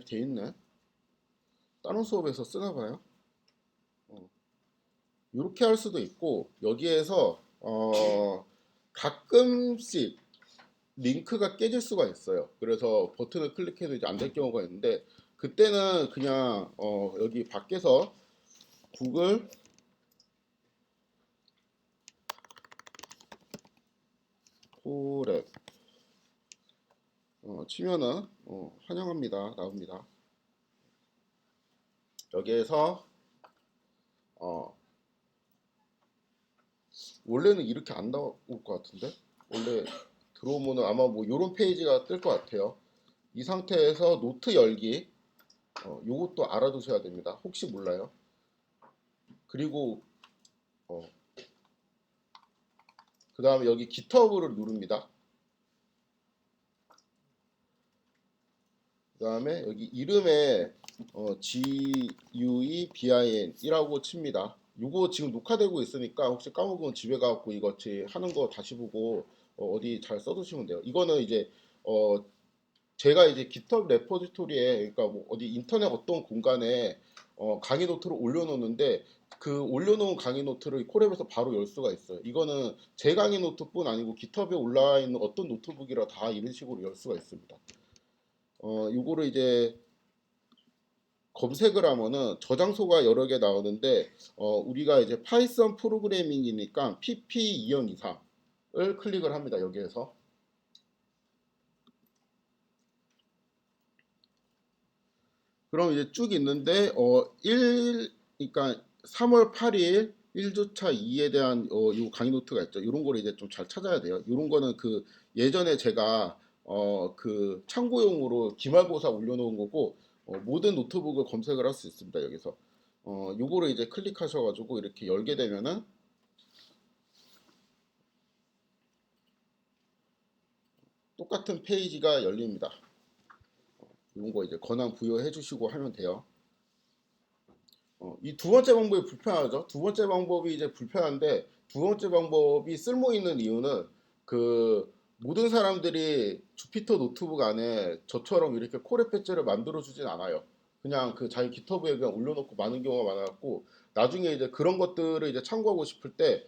돼 있네. 다른 수업에서 쓰나 봐요. 이렇게 할 수도 있고 여기에서 가끔씩 링크가 깨질 수가 있어요. 그래서 버튼을 클릭해도 이제 안 될 경우가 있는데 그때는 그냥 여기 밖에서 구글 콜앱 치면은 환영합니다 나옵니다. 여기에서 어, 원래는 이렇게 안 나올 것 같은데 원래 들어오면은 아마 뭐 이런 페이지가 뜰 것 같아요. 이 상태에서 노트 열기 요것도 알아두셔야 됩니다. 혹시 몰라요. 그리고 그 다음에 여기 GitHub를 누릅니다. 그 다음에 여기 이름에 GUEBIN이라고 칩니다. 이거 지금 녹화되고 있으니까 혹시 까먹으면 집에 가갖고 이거 하는 거 다시 보고 어디 잘 써두시면 돼요. 이거는 이제 제가 이제 GitHub 레포지토리에 그러니까 뭐 어디 인터넷 어떤 공간에 강의 노트를 올려놓는데 그 올려놓은 강의 노트를 콜앱에서 바로 열 수가 있어요. 이거는 제 강의 노트뿐 아니고 GitHub에 올라와 있는 어떤 노트북이라 다 이런 식으로 열 수가 있습니다. 요거를 이제 검색을 하면은 저장소가 여러 개 나오는데 우리가 이제 파이썬 프로그래밍이니까 PP 2024을 클릭을 합니다. 여기에서 그럼 이제 쭉 있는데 1 그러니까 3월 8일 1주차 2에 대한 요 강의 노트가 있죠. 이런 거를 이제 좀 잘 찾아야 돼요. 이런 거는 그 예전에 제가 그 참고용으로 기말고사 올려놓은 거고 모든 노트북을 검색을 할 수 있습니다. 여기서 요거를 이제 클릭하셔가지고 이렇게 열게 되면은 똑같은 페이지가 열립니다. 이런 거 이제 권한 부여해 주시고 하면 돼요. 이 두 번째 방법이 불편하죠. 두 번째 방법이 이제 불편한데 두 번째 방법이 쓸모 있는 이유는 그 모든 사람들이 주피터 노트북 안에 저처럼 이렇게 콜앱 배지를 만들어 주진 않아요. 그냥 그 자기 깃허브에 그냥 올려놓고 많은 경우가 많아갖고 나중에 이제 그런 것들을 이제 참고하고 싶을 때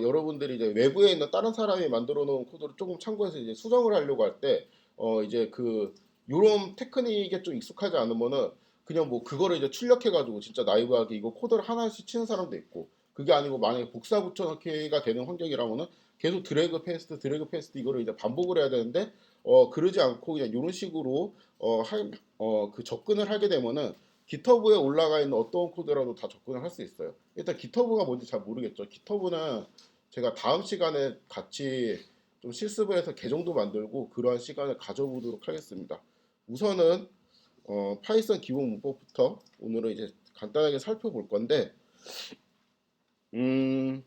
여러분들이 이제 외부에 있는 다른 사람이 만들어 놓은 코드를 조금 참고해서 이제 수정을 하려고 할 때 이제 그 요런 테크닉에 좀 익숙하지 않으면은 그냥 뭐 그거를 이제 출력해가지고 진짜 나이브하게 이거 코드를 하나씩 치는 사람도 있고 그게 아니고 만약에 복사 붙여넣기가 되는 환경이라면은 계속 드래그 페이스트 이거를 이제 반복을 해야 되는데 그러지 않고 그냥 이런 식으로 그 접근을 하게 되면은 깃허브에 올라가 있는 어떤 코드라도 다 접근을 할 수 있어요. 일단 깃허브가 뭔지 잘 모르겠죠. 깃허브는 제가 다음 시간에 같이 좀 실습을 해서 계정도 만들고 그러한 시간을 가져보도록 하겠습니다. 우선은 파이썬 기본 문법부터 오늘은 이제 간단하게 살펴볼 건데, 음,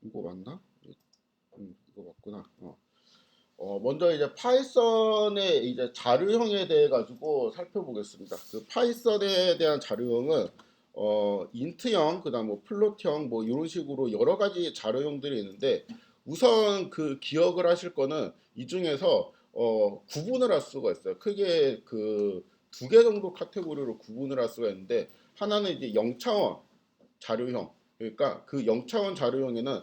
이거 맞나? 이거 맞구나. 먼저 이제 파이썬의 이제 자료형에 대해 가지고 살펴보겠습니다. 그 파이썬에 대한 자료형은 인트형, 그다음 뭐 플롯형, 뭐 이런 식으로 여러 가지 자료형들이 있는데 우선 그 기억을 하실 거는 이 중에서 구분을 할 수가 있어요. 크게 그 두 개 정도 카테고리로 구분을 할 수가 있는데 하나는 이제 0차원 자료형. 그러니까 그 0차원 자료형에는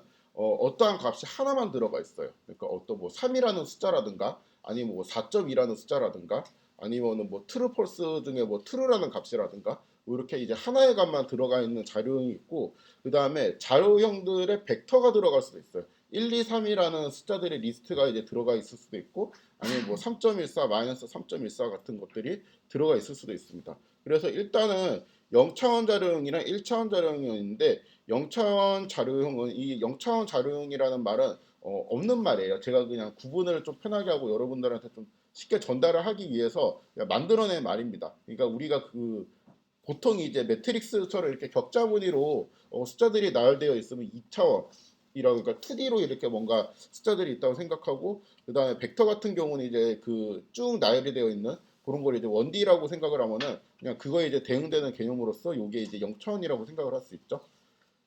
떠한 값이 하나만 들어가 있어요. 그러니까 어떤 뭐 3이라는 숫자라든가 아니면 뭐 4.2라는 숫자라든가 아니면은 뭐 true false 중에 뭐 true라는 값이라든가 뭐 이렇게 이제 하나의 값만 들어가 있는 자료형이 있고 그 다음에 자료형들의 벡터가 들어갈 수도 있어요. 1, 2, 3이라는 숫자들의 리스트가 이제 들어가 있을 수도 있고 아니면 뭐 3.14, 마이너스 3.14 같은 것들이 들어가 있을 수도 있습니다. 그래서 일단은 0차원 자료형이랑 1차원 자료형이 있는데 0차원 자료형은 이 0차원 자료형이라는 말은 없는 말이에요. 제가 그냥 구분을 좀 편하게 하고 여러분들한테 좀 쉽게 전달을 하기 위해서 만들어낸 말입니다. 그러니까 우리가 그 보통 이제 매트릭스처럼 이렇게 격자 무늬로 숫자들이 나열되어 있으면 2차원 이라고 그러니까 2D로 이렇게 뭔가 숫자들이 있다고 생각하고 그다음에 벡터 같은 경우는 이제 그 쭉 나열이 되어 있는 그런 걸 이제 1D라고 생각을 하면은 그냥 그거에 이제 대응되는 개념으로서 이게 이제 0차원이라고 생각을 할 수 있죠.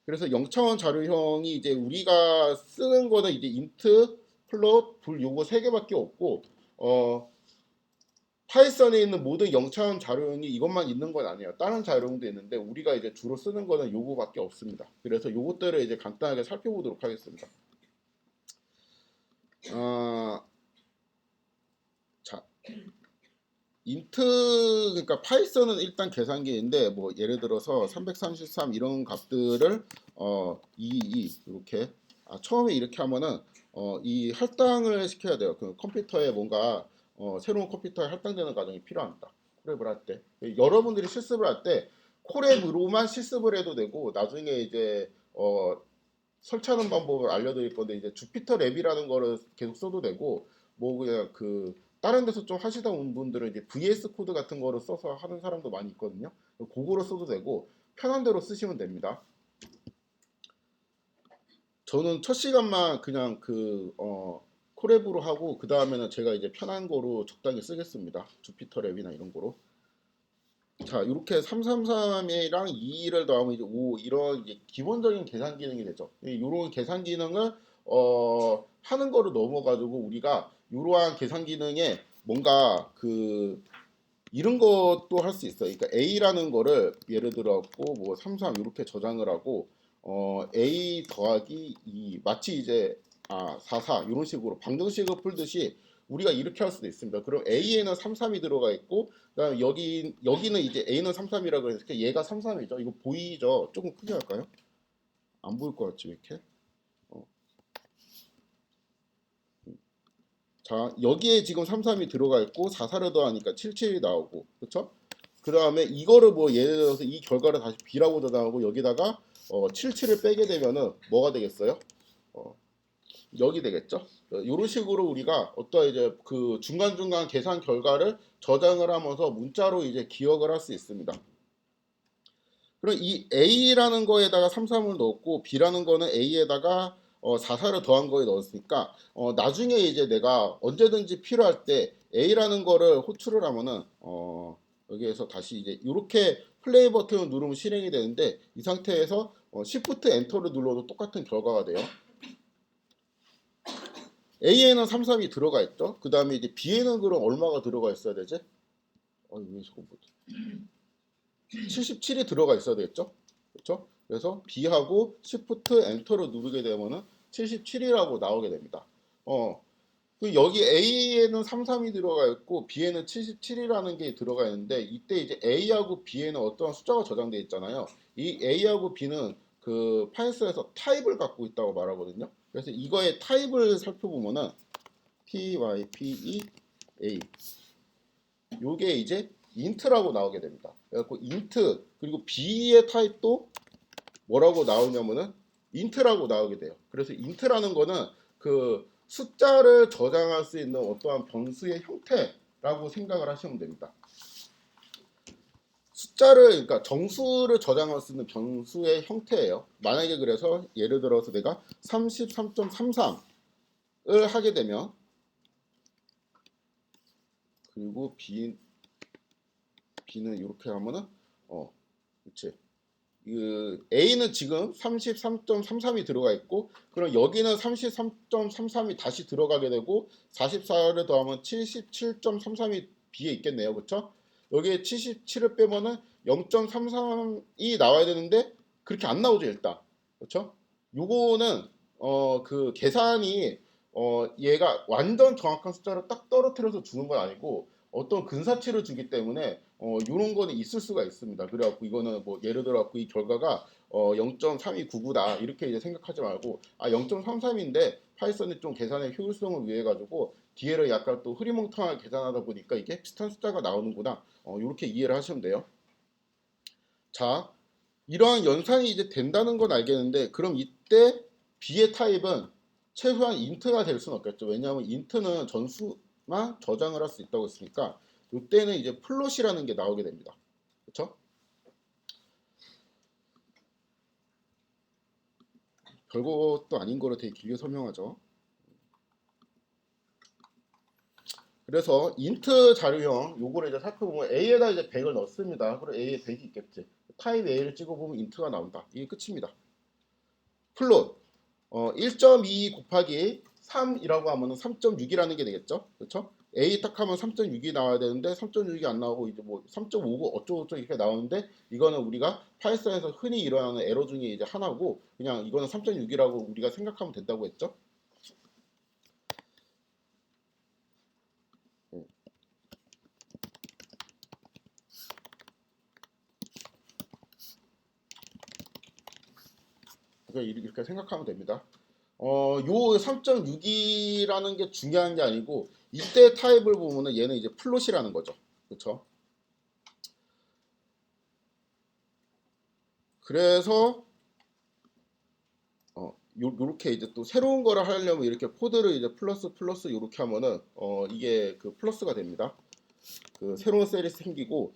그래서 0차원 자료형이 이제 우리가 쓰는 거는 이제 int 플롯, 불 요거 세 개밖에 없고 파이썬에 있는 모든 영차원 자료형이 이것만 있는 건 아니에요. 다른 자료형도 있는데 우리가 이제 주로 쓰는 거는 요거밖에 없습니다. 그래서 요것들을 이제 간단하게 살펴보도록 하겠습니다. 자, 인트 그러니까 파이썬은 일단 계산기인데 뭐 예를 들어서 333 이런 값들을 22 이렇게 처음에 이렇게 하면은 이 할당을 시켜야 돼요. 그 컴퓨터에 뭔가 새로운 컴퓨터에 할당되는 과정이 필요합니다. 콜앱을 할 때 여러분들이 실습을 할 때 콜앱으로만 실습을 해도 되고 나중에 이제 설치하는 방법을 알려드릴 건데 이제 주피터 랩이라는 거를 계속 써도 되고 뭐 그냥 그 다른 데서 좀 하시다 온 분들은 이제 VS 코드 같은 거를 써서 하는 사람도 많이 있거든요. 그거로 써도 되고 편한 대로 쓰시면 됩니다. 저는 첫 시간만 그냥 콜앱으로 하고 그 다음에는 제가 이제 편한 거로 적당히 쓰겠습니다. 주피터 랩이나 이런 거로. 자, 이렇게 333이랑 2를 더하면 이제 5 이런 이제 기본적인 계산 기능이 되죠. 이런 계산 기능을 하는 거로 넘어가지고 우리가 이러한 계산 기능에 뭔가 이런 것도 할 수 있어요. 그러니까 A라는 거를 예를 들어갖고 뭐 33 이렇게 저장을 하고 A 더하기 2 마치 이제 44 이런 식으로 방정식을 풀듯이 우리가 이렇게 할 수도 있습니다. 그럼 A에는 33이 들어가 있고 그다음 여기는 이제 A는 33이라고 그러니까 얘가 33이죠. 이거 보이죠? 조금 크게 할까요? 안 보일 것 같지 이렇게. 자, 여기에 지금 33이 들어가 있고 44를 더하니까 77이 나오고 그렇죠? 그 다음에 이거를 뭐 예를 들어서 이 결과를 다시 B라고 저장하고 여기다가 77을 빼게 되면은 뭐가 되겠어요? 여기 되겠죠? 이런 식으로 우리가 어떤 이제 그 중간중간 계산 결과를 저장을 하면서 문자로 이제 기억을 할 수 있습니다. 그럼 이 A라는 거에다가 33을 넣었고 B라는 거는 A에다가 44를 더한 거에 넣었으니까 나중에 이제 내가 언제든지 필요할 때 A라는 거를 호출을 하면은 여기에서 다시 이제 이렇게 플레이 버튼을 누르면 실행이 되는데 이 상태에서 Shift 엔터를 눌러도 똑같은 결과가 돼요. A에는 33이 들어가 있죠. 그 다음에 이제 B에는 그럼 얼마가 들어가 있어야 되지? 왜 저거 뭐지? 77이 들어가 있어야 되겠죠? 그렇죠? 그래서 B하고 Shift 엔터를 누르게 되면은 77이라고 나오게 됩니다. 여기 A에는 33이 들어가 있고 B에는 77이라는 게 들어가 있는데 이때 이제 A하고 B에는 어떠한 숫자가 저장되어 있잖아요. 이 A하고 B는 그 파이썬에서 타입을 갖고 있다고 말하거든요. 그래서 이거의 타입을 살펴보면은 type a 요게 이제 int라고 나오게 됩니다. 그래서 int 그리고 b의 타입도 뭐라고 나오냐면은 int라고 나오게 돼요. 그래서 int라는 거는 그 숫자를 저장할 수 있는 어떠한 변수의 형태라고 생각을 하시면 됩니다. 숫자를 그러니까 정수를 저장할 수 있는 변수의 형태예요. 만약에 그래서 예를 들어서 내가 33.33을 하게 되면 그리고 B는 이렇게 하면은 그치. A는 지금 33.33이 들어가 있고 그럼 여기는 33.33이 다시 들어가게 되고 44를 더하면 77.33이 B에 있겠네요. 그렇죠? 여기에 77을 빼면은 0.33이 나와야 되는데 그렇게 안 나오죠, 일단. 그렇죠? 요거는 그 계산이 얘가 완전 정확한 숫자를 딱 떨어뜨려서 주는 건 아니고 어떤 근사치를 주기 때문에 이런 거는 있을 수가 있습니다. 그래갖고 이거는 뭐 예를 들어갖고 이 결과가 0.3299다 이렇게 이제 생각하지 말고 0.33인데 파이썬이 좀 계산의 효율성을 위해 가지고 뒤에를 약간 또 흐리멍텅하게 계산하다 보니까 이게 비슷한 숫자가 나오는구나 이렇게 이해를 하시면 돼요. 자, 이러한 연산이 이제 된다는 건 알겠는데 그럼 이때 B의 타입은 최소한 int가 될 수는 없겠죠. 왜냐하면 int는 전수만 저장을 할 수 있다고 했으니까 이때는 이제 플롯이라는 게 나오게 됩니다. 그렇죠? 별것도 아닌 거로 되게 길게 설명하죠. 그래서 int 자료형 요거를 이제 살펴보면 A에다 이제 100을 넣습니다. 그럼 A에 100이 있겠지. 타입 A를 찍어보면 int가 나온다. 이게 끝입니다. 플롯 1.2 곱하기 3이라고 하면은 3.6이라는 게 되겠죠. 그렇죠? A 딱 하면 3.6이 나와야 되는데 3.6이 안 나오고 이제 뭐 3.59 어쩌고저쩌고 이렇게 나오는데 이거는 우리가 파이썬에서 흔히 일어나는 에러 중에 이제 하나고 그냥 이거는 3.6이라고 우리가 생각하면 된다고 했죠. 그러니까 이렇게 생각하면 됩니다. 요 3.6이라는 게 중요한 게 아니고 이때 타입을 보면은 얘는 이제 플롯이라는 거죠. 그렇죠? 그래서 요렇게 이제 또 새로운 거를 하려면 이렇게 코드를 이제 플러스 플러스 요렇게 하면은 이게 그 플러스가 됩니다. 그 새로운 셀이 생기고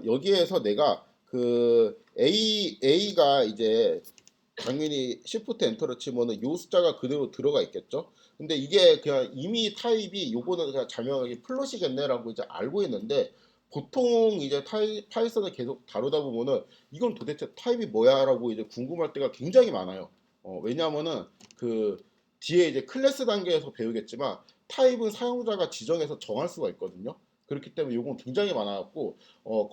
여기에서 내가 그 A가 이제 당연히 Shift 엔터를 치면은 요 숫자가 그대로 들어가 있겠죠. 근데 이게 그냥 이미 타입이 요거는 그냥 자명하게 플롯이겠네라고 이제 알고 있는데 보통 이제 파이썬을 계속 다루다 보면은 이건 도대체 타입이 뭐야라고 이제 궁금할 때가 굉장히 많아요. 왜냐하면은 그 뒤에 이제 클래스 단계에서 배우겠지만 타입은 사용자가 지정해서 정할 수가 있거든요. 그렇기 때문에 이건 굉장히 많아갖고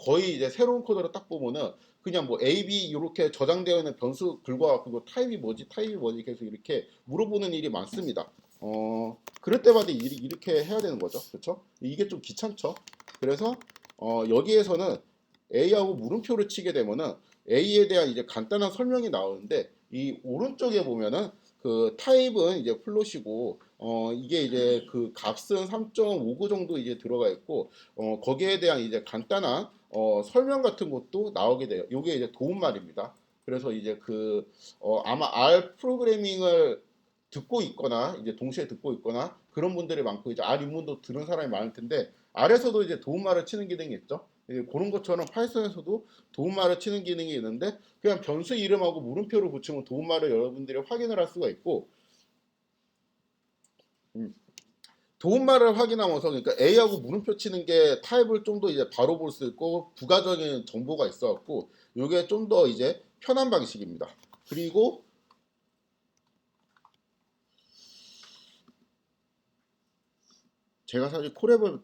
거의 이제 새로운 코드를 딱 보면은 그냥 뭐 A, B 이렇게 저장되어 있는 변수 긁어갖고 타입이 뭐지 계속 이렇게 물어보는 일이 많습니다. 그럴 때마다 이렇게 해야 되는 거죠. 그렇죠? 이게 좀 귀찮죠. 그래서 여기에서는 A하고 물음표를 치게 되면은 A에 대한 이제 간단한 설명이 나오는데 이 오른쪽에 보면은 그 타입은 이제 플롯이고 이게 이제 그 값은 3.59 정도 이제 들어가 있고 거기에 대한 이제 간단한 설명 같은 것도 나오게 돼요. 이게 이제 도움말입니다. 그래서 이제 아마 R 프로그래밍을 듣고 있거나 이제 동시에 듣고 있거나 그런 분들이 많고 이제 R 입문도 들은 사람이 많을 텐데 R에서도 이제 도움말을 치는 기능이 있죠. 그런 것처럼 파이썬에서도 도움말을 치는 기능이 있는데 그냥 변수 이름하고 물음표를 붙이면 도움말을 여러분들이 확인을 할 수가 있고 도움말을 확인하면서 그러니까 A하고 물음표 치는 게 타입을 좀 더 이제 바로 볼 수 있고 부가적인 정보가 있어 갖고 이게 좀 더 이제 편한 방식입니다. 그리고 제가 사실 콜앱을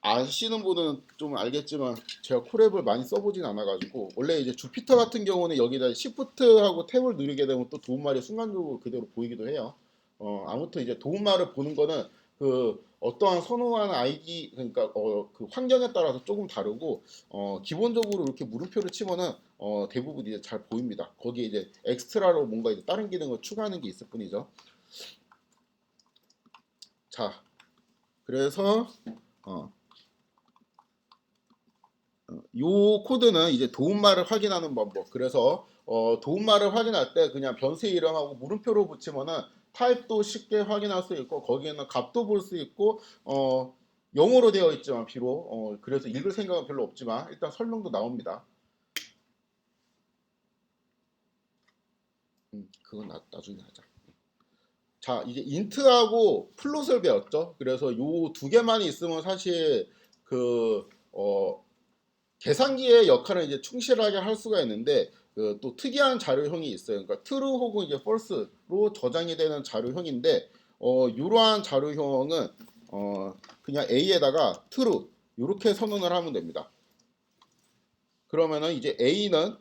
아시는 분은 좀 알겠지만 제가 콜앱을 많이 써보진 않아가지고 원래 이제 주피터 같은 경우는 여기다 시프트하고 탭을 누르게 되면 또 도움말이 순간적으로 그대로 보이기도 해요. 아무튼 이제 도움말을 보는 거는 그 어떠한 선호하는 아이디 그러니까 그 환경에 따라서 조금 다르고 기본적으로 이렇게 물음표를 치면은 대부분 이제 잘 보입니다. 거기에 이제 엑스트라로 뭔가 이제 다른 기능을 추가하는 게 있을 뿐이죠. 자, 그래서 어, 요 코드는 이제 도움말을 확인하는 방법. 그래서 도움말을 확인할 때 그냥 변수 이름하고 물음표로 붙이면은 타입도 쉽게 확인할 수 있고 거기에는 값도 볼 수 있고 영어로 되어 있지만 비록 그래서 읽을 생각은 별로 없지만 일단 설명도 나옵니다. 그건 나중에 하자. 자, 이제 인트하고 플롯을 배웠죠. 그래서 요 두 개만 있으면 사실 계산기의 역할을 이제 충실하게 할 수가 있는데 또 특이한 자료형이 있어요. 그러니까 true 혹은 이제 false로 저장이 되는 자료형인데 이러한 자료형은 그냥 A에다가 true 이렇게 선언을 하면 됩니다. 그러면은 이제 A는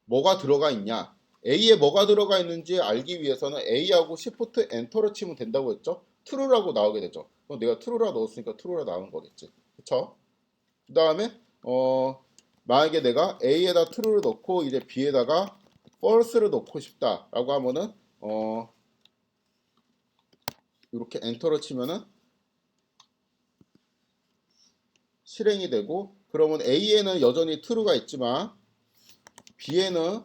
뭐가 들어가 있냐? A에 뭐가 들어가 있는지 알기 위해서는 A하고 Shift 엔터를 치면 된다고 했죠? true라고 나오게 되죠. 그럼 내가 true라 넣었으니까 true라 나온 거겠지. 그쵸? 그 다음에 만약에 내가 A에다 true를 넣고 이제 B에다가 false를 넣고 싶다라고 하면은 이렇게 엔터를 치면은 실행이 되고 그러면 A에는 여전히 true가 있지만 B에는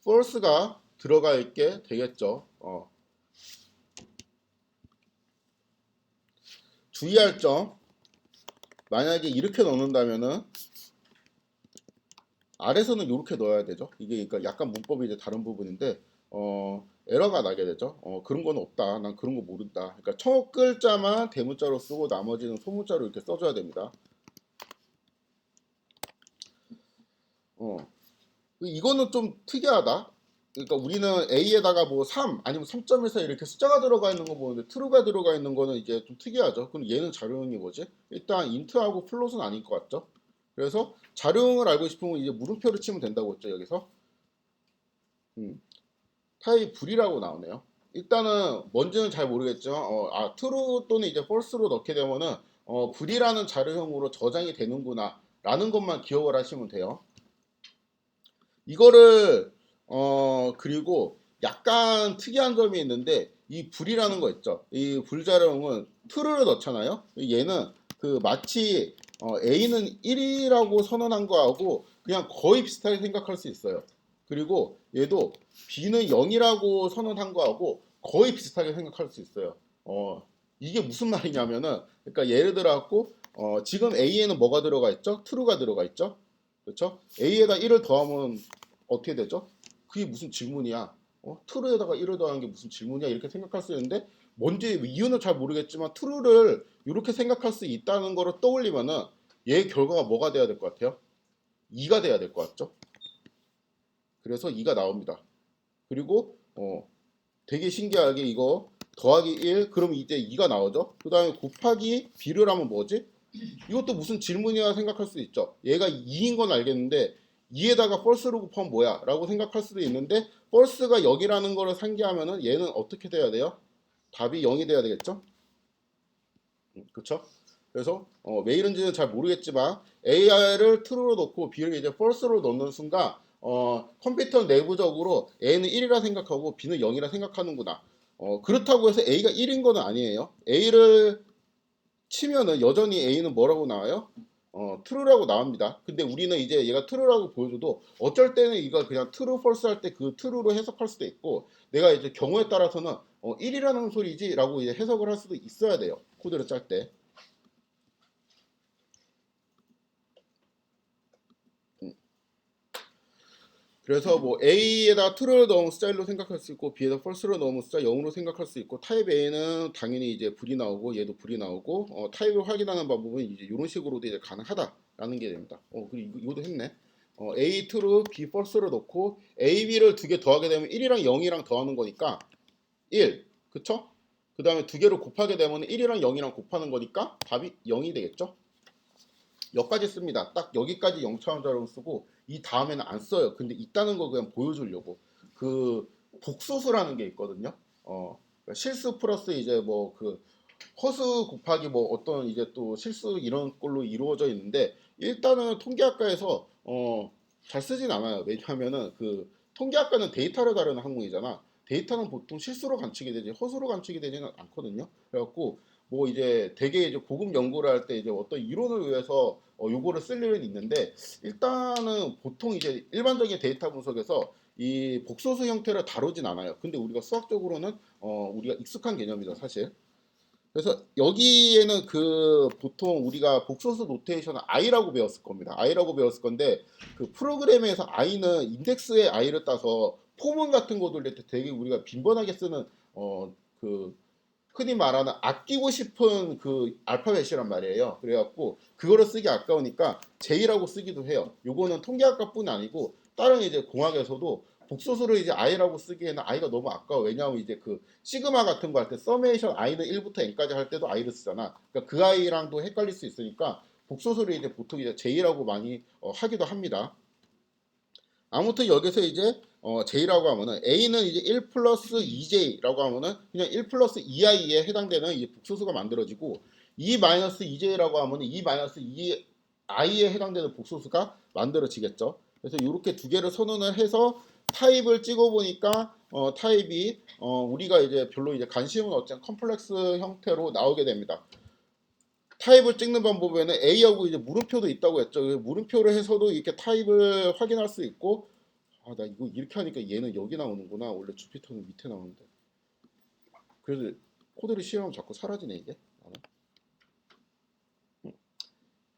false가 들어가 있게 되겠죠. 주의할 점 만약에 이렇게 넣는다면은 아래서는 이렇게 넣어야 되죠. 이게 그러니까 약간 문법이 이제 다른 부분인데 에러가 나게 되죠. 그런 건 없다. 난 그런 거 모른다. 그러니까 첫 글자만 대문자로 쓰고 나머지는 소문자로 이렇게 써줘야 됩니다. 어, 이거는 좀 특이하다. 그러니까 우리는 A에다가 뭐 3 아니면 3.14 이렇게 숫자가 들어가 있는 거 보는데 true가 들어가 있는 거는 이제 좀 특이하죠. 그럼 얘는 자료형이 뭐지? 일단 int하고 float은 아닐 것 같죠. 그래서 자료형을 알고 싶으면 이제 물음표를 치면 된다고 했죠. 여기서 타입 불이라고 나오네요. 일단은 뭔지는 잘 모르겠지만 true 또는 이제 false로 넣게 되면은 불이라는 자료형으로 저장이 되는구나 라는 것만 기억을 하시면 돼요. 이거를 그리고 약간 특이한 점이 있는데 이 불이라는 거 있죠. 이 불자료형은 true를 넣잖아요. 얘는 그 마치 A는 1이라고 선언한 거하고 그냥 거의 비슷하게 생각할 수 있어요. 그리고 얘도 B는 0이라고 선언한 거하고 거의 비슷하게 생각할 수 있어요. 이게 무슨 말이냐면은 그러니까 예를 들어 갖고 지금 A에는 뭐가 들어가 있죠? true가 들어가 있죠. 그렇죠? A에다 1을 더하면 어떻게 되죠? 그게 무슨 질문이야? true에다가 1을 더하는 게 무슨 질문이야? 이렇게 생각할 수 있는데 뭔지 이유는 잘 모르겠지만 true를 이렇게 생각할 수 있다는 거를 떠올리면은 얘 결과가 뭐가 돼야 될 것 같아요? 2가 돼야 될 것 같죠? 그래서 2가 나옵니다. 그리고 되게 신기하게 이거 더하기 1 그럼 이제 2가 나오죠? 그 다음에 곱하기 B를 하면 뭐지? 이것도 무슨 질문이야 생각할 수 있죠. 얘가 2인 건 알겠는데 2에다가 false를 곱하면 뭐야? 라고 생각할 수도 있는데 false가 0이라는 거를 상기하면은 얘는 어떻게 돼야 돼요? 답이 0이 돼야 되겠죠? 그쵸? 그래서 왜 이런지는 잘 모르겠지만 AI를 true로 넣고 B를 이제 false로 넣는 순간 컴퓨터 내부적으로 A는 1이라 생각하고 B는 0이라 생각하는구나. 그렇다고 해서 A가 1인 거는 아니에요. A를 치면은 여전히 A는 뭐라고 나와요? true라고 나옵니다. 근데 우리는 이제 얘가 true라고 보여줘도 어쩔 때는 이거 그냥 true, false 할 때 그 true로 해석할 수도 있고 내가 이제 경우에 따라서는 1이라는 소리지 라고 이제 해석을 할 수도 있어야 돼요. 코드를 짤 때. 그래서 뭐 A에다 true를 넣으면 숫자 1로 생각할 수 있고 B에다 false를 넣으면 숫자 0으로 생각할 수 있고 타입 A는 당연히 이제 불이 나오고 얘도 불이 나오고 타입을 확인하는 방법은 이제 이런 식으로도 이제 가능하다라는 게 됩니다. 그리고 이것도 했네. A true, B false를 넣고 A, B를 두 개 더하게 되면 1이랑 0이랑 더하는 거니까 1, 그쵸? 그 다음에 두 개를 곱하게 되면 1이랑 0이랑 곱하는 거니까 답이 0이 되겠죠? 여기까지 씁니다. 딱 여기까지 0차원자로 쓰고 이 다음에는 안 써요. 근데 있다는 거 그냥 보여주려고. 그 복소수라는 게 있거든요. 그러니까 실수 플러스 이제 뭐 그 허수 곱하기 뭐 어떤 이제 또 실수 이런 걸로 이루어져 있는데 일단은 통계학과에서 잘 쓰진 않아요. 왜냐하면은 그 통계학과는 데이터를 다루는 학문이잖아. 데이터는 보통 실수로 관측이 되지 허수로 관측이 되지는 않거든요. 그래갖고 뭐 이제 되게 이제 고급 연구를 할 때 이제 어떤 이론을 위해서 요거를 쓸 일은 있는데 일단은 보통 이제 일반적인 데이터 분석에서 이 복소수 형태를 다루진 않아요. 근데 우리가 수학적으로는 우리가 익숙한 개념이죠, 사실. 그래서 여기에는 그 보통 우리가 복소수 노테이션을 i라고 배웠을 겁니다. i라고 배웠을 건데 그 프로그램에서 i는 인덱스의 i를 따서 포문 같은 거 돌릴 때 되게 우리가 빈번하게 쓰는 그 흔히 말하는 아끼고 싶은 그 알파벳이란 말이에요. 그래갖고 그거를 쓰기 아까우니까 J라고 쓰기도 해요. 요거는 통계학과뿐 아니고 다른 이제 공학에서도 복소수를 이제 i라고 쓰기에는 i가 너무 아까워. 왜냐하면 이제 그 시그마 같은 거 할 때 서메이션 i는 1부터 n까지 할 때도 i를 쓰잖아. 그러니까 그 i랑도 헷갈릴 수 있으니까 복소수를 이제 보통 이제 J라고 많이 하기도 합니다. 아무튼 여기서 이제 J라고 하면은 A는 이제 1 플러스 2J라고 하면은 그냥 1 플러스 2i에 해당되는 이제 복소수가 만들어지고 2 마이너스 2J라고 하면은 2 마이너스 2i에 해당되는 복소수가 만들어지겠죠. 그래서 이렇게 두 개를 선언을 해서 타입을 찍어보니까 타입이 우리가 이제 별로 이제 관심은 없지 않은 컴플렉스 형태로 나오게 됩니다. 타입을 찍는 방법에는 A하고 이제 물음표도 있다고 했죠. 물음표를 해서도 이렇게 타입을 확인할 수 있고, 나 이거 이렇게 하니까 얘는 여기 나오는구나. 원래 주피터는 밑에 나오는데. 그래서 코드를 실행하면 자꾸 사라지네 이게.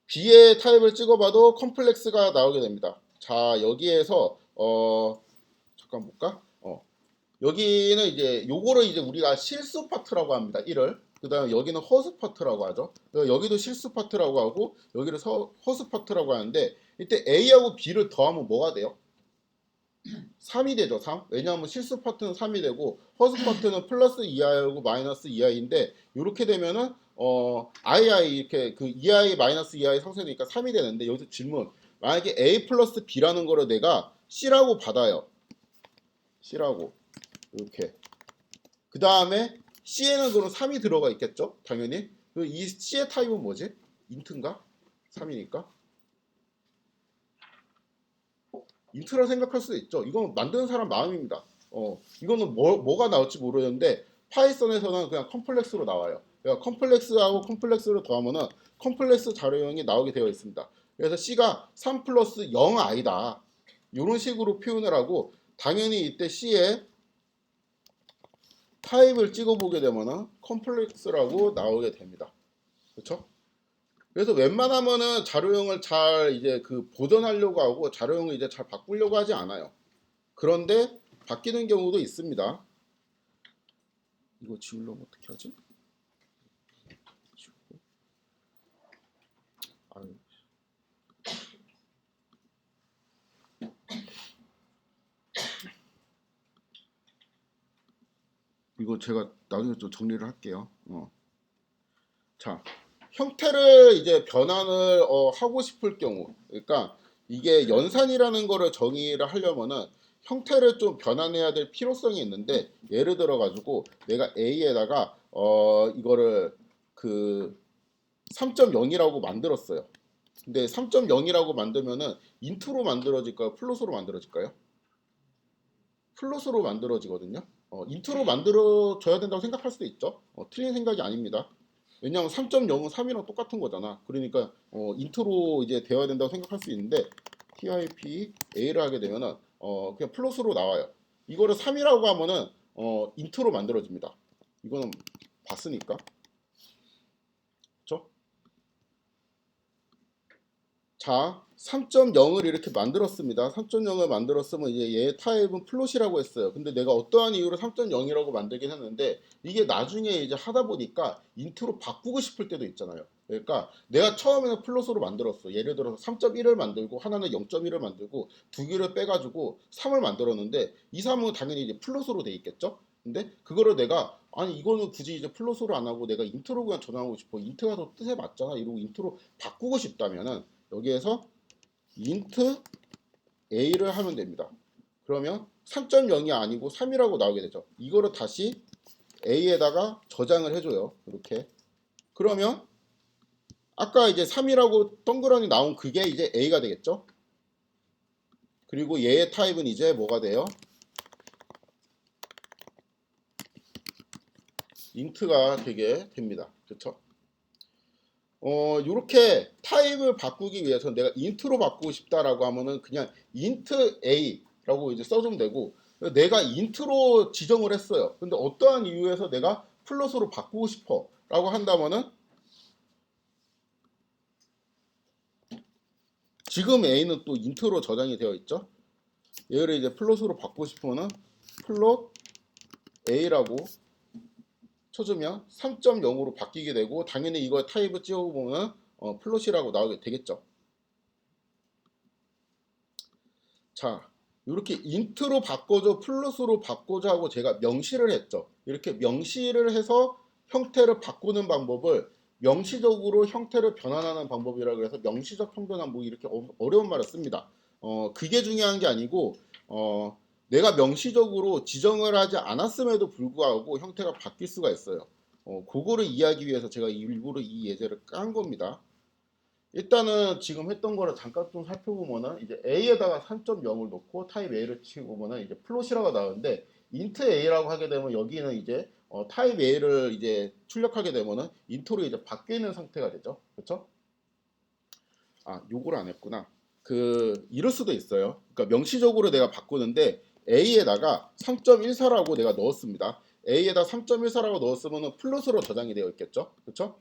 B의 타입을 찍어봐도 컴플렉스가 나오게 됩니다. 자 여기에서 잠깐 볼까? 여기는 이제 요거를 이제 우리가 실수 파트라고 합니다. 1을. 그 다음에 여기는 허수 파트라고 하죠. 여기도 실수 파트라고 하고 여기를 허수 파트라고 하는데 이때 A하고 B를 더하면 뭐가 돼요? 3이 되죠. 3. 왜냐하면 실수 파트는 3이 되고 허수 파트는 플러스 2i하고 마이너스 2i인데 이렇게 되면은 i 이렇게 그 2i 마이너스 2i 상쇄되니까 3이 되는데 여기서 질문. 만약에 a 플러스 b라는 거를 내가 c라고 받아요. c라고 이렇게. 그 다음에 c에는 그럼 3이 들어가 있겠죠? 당연히. 이 c의 타입은 뭐지? 인트인가? 3이니까. 인트라 생각할 수도 있죠. 이건 만드는 사람 마음입니다. 이거는 뭐가 나올지 모르는데 파이썬에서는 그냥 컴플렉스로 나와요. 그러니까 컴플렉스하고 컴플렉스를 더하면은 컴플렉스 자료형이 나오게 되어 있습니다. 그래서 C가 3 플러스 0i다. 이런 식으로 표현을 하고 당연히 이때 C에 타입을 찍어보게 되면은 컴플렉스라고 나오게 됩니다. 그렇죠? 그래서 웬만하면은 자료형을 잘 이제 그 보존하려고 하고 자료형을 이제 잘 바꾸려고 하지 않아요. 그런데 바뀌는 경우도 있습니다. 이거 지우려면 어떻게 하지? 지우고. 아유. 이거 제가 나중에 좀 정리를 할게요. 자, 형태를 이제 변환을 하고 싶을 경우, 그러니까 이게 연산이라는 거를 정의를 하려면은 형태를 좀 변환해야 될 필요성이 있는데 예를 들어 가지고 내가 A에다가 이거를 그 3.0이라고 만들었어요. 근데 3.0이라고 만들면은 인트로 만들어질까요? 플롯으로 만들어질까요? 플롯으로 만들어지거든요. 인트로 만들어져야 된다고 생각할 수도 있죠. 틀린 생각이 아닙니다. 왜냐하면 3.0은 3이랑 똑같은 거잖아. 그러니까 인트로 이제 되어야 된다고 생각할 수 있는데 TIP A를 하게 되면은 그냥 플롯으로 나와요. 이거를 3이라고 하면은 인트로 만들어집니다. 이거는 봤으니까. 그렇죠? 자, 3.0을 이렇게 만들었습니다. 3.0을 만들었으면 이제 얘 타입은 플롯이라고 했어요. 근데 내가 어떠한 이유로 3.0이라고 만들긴 했는데 이게 나중에 이제 하다 보니까 인트로 바꾸고 싶을 때도 있잖아요. 그러니까 내가 처음에는 플롯으로 만들었어. 예를 들어서 3.1을 만들고 하나는 0.1을 만들고 두 개를 빼가지고 3을 만들었는데 이 3은 당연히 이제 플롯으로 돼 있겠죠. 근데 그거를 내가 아니 이거는 굳이 이제 플롯으로 안 하고 내가 인트로 그냥 전환하고 싶어. 인트가 더 뜻에 맞잖아. 이러고 인트로 바꾸고 싶다면은 여기에서 int a를 하면 됩니다. 그러면 3.0이 아니고 3이라고 나오게 되죠. 이거를 다시 a에다가 저장을 해줘요. 이렇게. 그러면 아까 이제 3이라고 동그라미 나온 그게 이제 a가 되겠죠. 그리고 얘의 타입은 이제 뭐가 돼요? int가 되게 됩니다. 그렇죠? 요렇게 타입을 바꾸기 위해서 내가 int로 바꾸고 싶다라고 하면은 그냥 int a라고 이제 써주면 되고 내가 int로 지정을 했어요. 근데 어떠한 이유에서 내가 플러스로 바꾸고 싶어라고 한다면은 지금 a는 또 int로 저장이 되어 있죠. 얘를 이제 플러스로 바꾸고 싶으면은 플롯 a라고 쳐주면 3.0으로 바뀌게 되고 당연히 이거 타입을 찍어보면 플롯이라고 나오게 되겠죠. 자, 이렇게 인트로 바꿔줘, 플러스로 바꿔줘 하고 제가 명시를 했죠. 이렇게 명시를 해서 형태를 바꾸는 방법을 명시적으로 형태를 변환하는 방법이라고 해서 명시적 형변환 뭐 이렇게 어려운 말을 씁니다. 그게 중요한 게 아니고 내가 명시적으로 지정을 하지 않았음에도 불구하고 형태가 바뀔 수가 있어요. 그거를 이해하기 위해서 제가 일부러 이 예제를 깐 겁니다. 일단은 지금 했던 거를 잠깐 좀 살펴보면은 이제 A에다가 3.0을 놓고 타입 A를 치고 보면 이제 플롯이라고 나오는데 int A라고 하게 되면 여기는 이제 타입 A를 이제 출력하게 되면은 인트로 이제 바뀌는 상태가 되죠. 그렇죠? 아, 요걸 안 했구나. 이럴 수도 있어요. 그러니까 명시적으로 내가 바꾸는데 A에다가 3.14라고 내가 넣었습니다. A에다 3.14라고 넣었으면은 플롯으로 저장이 되어 있겠죠. 그렇죠?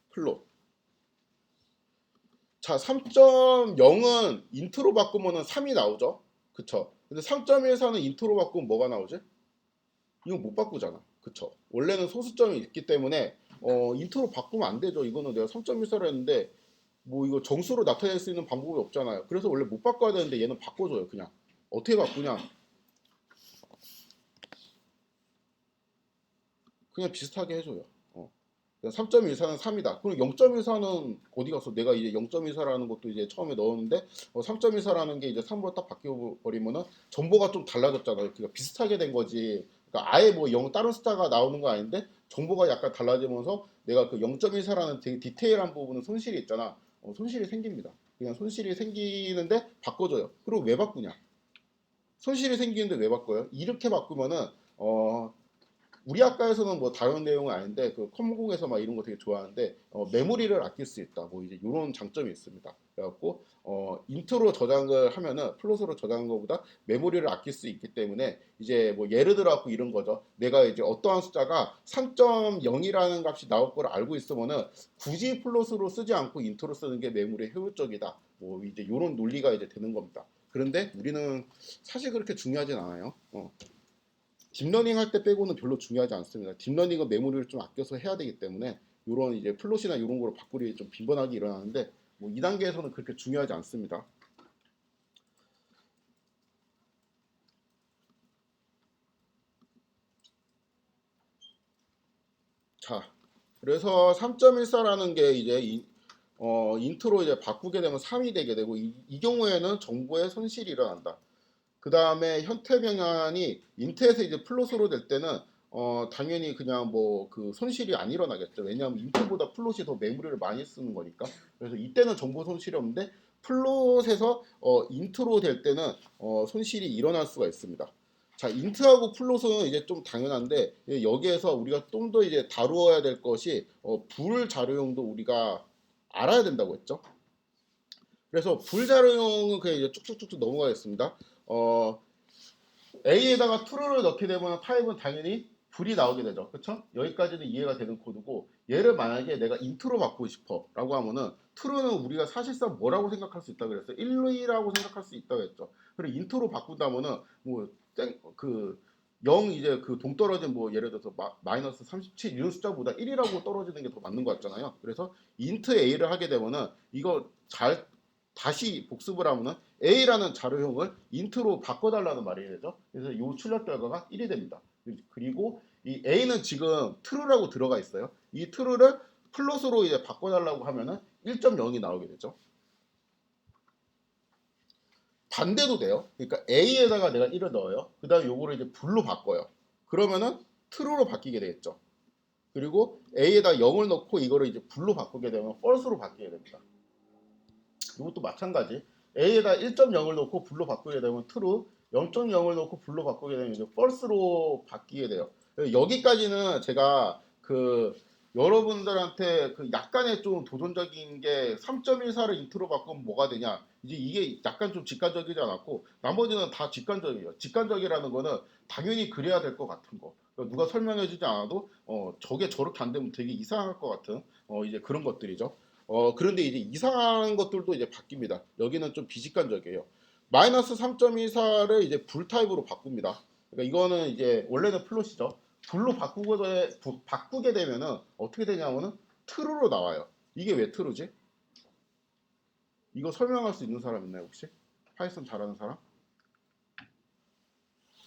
플롯. 자, 3.0은 인트로 바꾸면은 3이 나오죠. 그쵸? 근데 3.14는 인트로 바꾸면 뭐가 나오지? 이거 못 바꾸잖아. 그쵸? 원래는 소수점이 있기 때문에 인트로 바꾸면 안 되죠. 이거는 내가 3.14로 했는데 뭐 이거 정수로 나타낼 수 있는 방법이 없잖아요. 그래서 원래 못 바꿔야 되는데 얘는 바꿔줘요. 그냥 어떻게 바꾸냐? 그냥 비슷하게 해줘요. 3.14는 3이다. 그럼 0.14는 어디 갔어? 내가 이제 0.14라는 것도 이제 처음에 넣었는데 3.14라는 게 이제 3으로 딱 바뀌어 버리면은 정보가 좀 달라졌잖아요. 그러니까 비슷하게 된 거지. 그러니까 아예 뭐 다른 숫자가 나오는 거 아닌데 정보가 약간 달라지면서 내가 그 0.14라는 되게 디테일한 부분은 손실이 있잖아. 손실이 생깁니다. 그냥 손실이 생기는데 바꿔줘요. 그리고 왜 바꾸냐? 손실이 생기는데 왜 바꿔요? 이렇게 바꾸면은 우리 학과에서는 뭐 다른 내용은 아닌데 그 컴공에서 막 이런 거 되게 좋아하는데 메모리를 아낄 수 있다. 뭐 이제 이런 장점이 있습니다. 그래갖고 인트로 저장을 하면은 플롯으로 저장한 것보다 메모리를 아낄 수 있기 때문에 이제 뭐 예를 들어 갖고 이런 거죠. 내가 이제 어떠한 숫자가 3.0이라는 값이 나올 걸 알고 있으면은 굳이 플롯으로 쓰지 않고 인트로 쓰는 게 메모리 효율적이다. 뭐 이제 이런 논리가 이제 되는 겁니다. 그런데 우리는 사실 그렇게 중요하진 않아요. 딥러닝 할 때 빼고는 별로 중요하지 않습니다. 딥러닝은 메모리를 좀 아껴서 해야 되기 때문에 이런 이제 플롯이나 이런 거로 바꾸는 게 좀 빈번하게 일어나는데 뭐 2단계에서는 그렇게 중요하지 않습니다. 자, 그래서 3.14라는 게 이제 인트로 이제 바꾸게 되면 3이 되게 되고 이 경우에는 정보의 손실이 일어난다. 그 다음에 현태 병안이 인트에서 이제 플롯으로 될 때는 당연히 그냥 뭐 그 손실이 안 일어나겠죠. 왜냐하면 인트보다 플롯이 더 메모리를 많이 쓰는 거니까. 그래서 이때는 정보 손실이 없는데 플롯에서 인트로 될 때는 손실이 일어날 수가 있습니다. 자, 인트하고 플롯은 이제 좀 당연한데 여기에서 우리가 좀 더 이제 다루어야 될 것이 불 자료용도 우리가 알아야 된다고 했죠. 그래서 불 자료용은 그냥 이제 쭉쭉쭉쭉 넘어가겠습니다. A에다가 true를 넣게 되면 타입은 당연히 불이 나오게 되죠. 그렇죠? 여기까지는 이해가 되는 코드고 얘를 만약에 내가 인트로 바꾸고 싶어 라고 하면은 true는 우리가 사실상 뭐라고 생각할 수 있다 그랬어요? 1이라고 생각할 수 있다고 했죠. 그리고 인트로 바꾼다면은 뭐 0 이제 그 동떨어진 뭐 예를 들어서 마이너스 37 이런 숫자보다 1이라고 떨어지는 게 더 맞는 것 같잖아요. 그래서 int a를 하게 되면은 이거 잘 다시 복습을 하면은 A라는 자료형을 인트로 바꿔달라는 말이 되죠. 그래서 이 출력 결과가 1이 됩니다. 그리고 이 A는 지금 true라고 들어가 있어요. 이 true를 플롯으로 이제 바꿔달라고 하면은 1.0이 나오게 되죠. 반대도 돼요. 그러니까 A에다가 내가 1을 넣어요. 그 다음에 요거를 이제 불로 바꿔요. 그러면은 true로 바뀌게 되겠죠. 그리고 A에다 0을 넣고 이거를 이제 불로 바꾸게 되면 false로 바뀌게 됩니다. 이것도 마찬가지. A에다 1.0을 넣고 불로 바꾸게 되면 true, 0.0을 넣고 불로 바꾸게 되면 이제 false로 바뀌게 돼요. 여기까지는 제가 그 여러분들한테 그 약간의 좀 도전적인 게 3.14를 인트로 바꾸면 뭐가 되냐. 이제 이게 약간 좀 직관적이지 않았고 나머지는 다 직관적이에요. 직관적이라는 거는 당연히 그래야 될 것 같은 거. 누가 설명해주지 않아도 저게 저렇게 안 되면 되게 이상할 것 같은 이제 그런 것들이죠. 그런데 이제 이상한 것들도 이제 바뀝니다. 여기는 좀 비직관적이에요. 마이너스 3.24를 이제 불 타입으로 바꿉니다. 그러니까 이거는 이제 원래는 플롯이죠. 불로 바꾸게 되면은 어떻게 되냐면은 트루로 나와요. 이게 왜 트루지? 이거 설명할 수 있는 사람 있나요 혹시? 파이썬 잘하는 사람?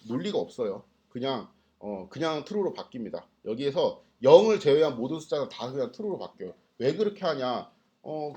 논리가 없어요. 그냥 트루로 바뀝니다. 여기에서 0을 제외한 모든 숫자는 다 그냥 트루로 바뀌어요. 왜 그렇게 하냐?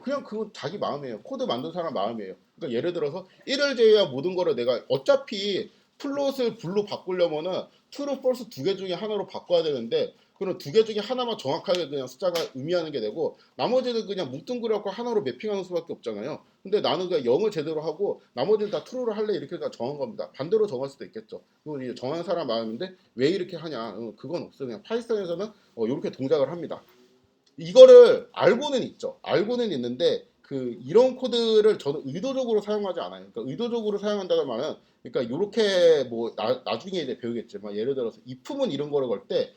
그냥 그거 자기 마음이에요. 코드 만든 사람 마음이에요. 그러니까 예를 들어서 1을 제외한 모든 거를 내가 어차피 플롯을 불로 바꾸려면은 true, false 두 개 중에 하나로 바꿔야 되는데 그럼 두 개 중에 하나만 정확하게 그냥 숫자가 의미하는 게 되고 나머지는 그냥 뭉뚱그려갖고 하나로 매핑하는 수밖에 없잖아요. 근데 나는 그냥 0을 제대로 하고 나머지는 다 true를 할래 이렇게 다 정한 겁니다. 반대로 정할 수도 있겠죠. 그건 이제 정한 사람 마음인데 왜 이렇게 하냐? 그건 없어요. 그냥 파이썬에서는 이렇게 동작을 합니다. 이거를 알고는 있죠. 알고는 있는데 이런 코드를 저는 의도적으로 사용하지 않아요. 그러니까 의도적으로 사용한다는 말은 그러니까 이렇게 뭐 나중에 이제 배우겠지만 예를 들어서 if문 이런 거를 걸 때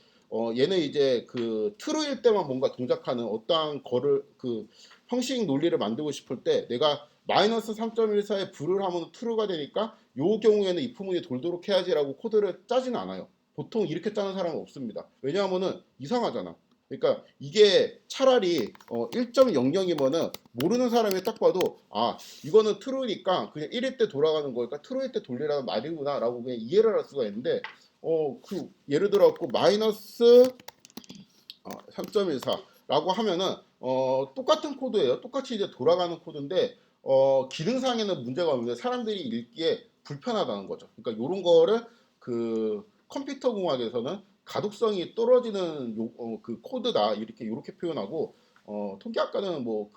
얘는 이제 그 true일 때만 뭔가 동작하는 어떠한 거를 그 형식 논리를 만들고 싶을 때 내가 마이너스 3.14에 불을 하면 true가 되니까 요 경우에는 if문이 돌도록 해야지라고 코드를 짜지는 않아요. 보통 이렇게 짜는 사람은 없습니다. 왜냐하면은 이상하잖아. 그러니까 이게 차라리 1.00이면은 모르는 사람이 딱 봐도 아 이거는 트루니까 그냥 1일 때 돌아가는 거니까 트루일 때 돌리라는 말이구나라고 그냥 이해를 할 수가 있는데 그 예를 들어 갖고 마이너스 3.14라고 하면은 똑같은 코드예요. 똑같이 이제 돌아가는 코드인데 기능상에는 문제가 없는데 사람들이 읽기에 불편하다는 거죠. 그러니까 이런 거를 그 컴퓨터 공학에서는 가독성이 떨어지는 그 코드다 이렇게 표현하고 통계학과는 뭐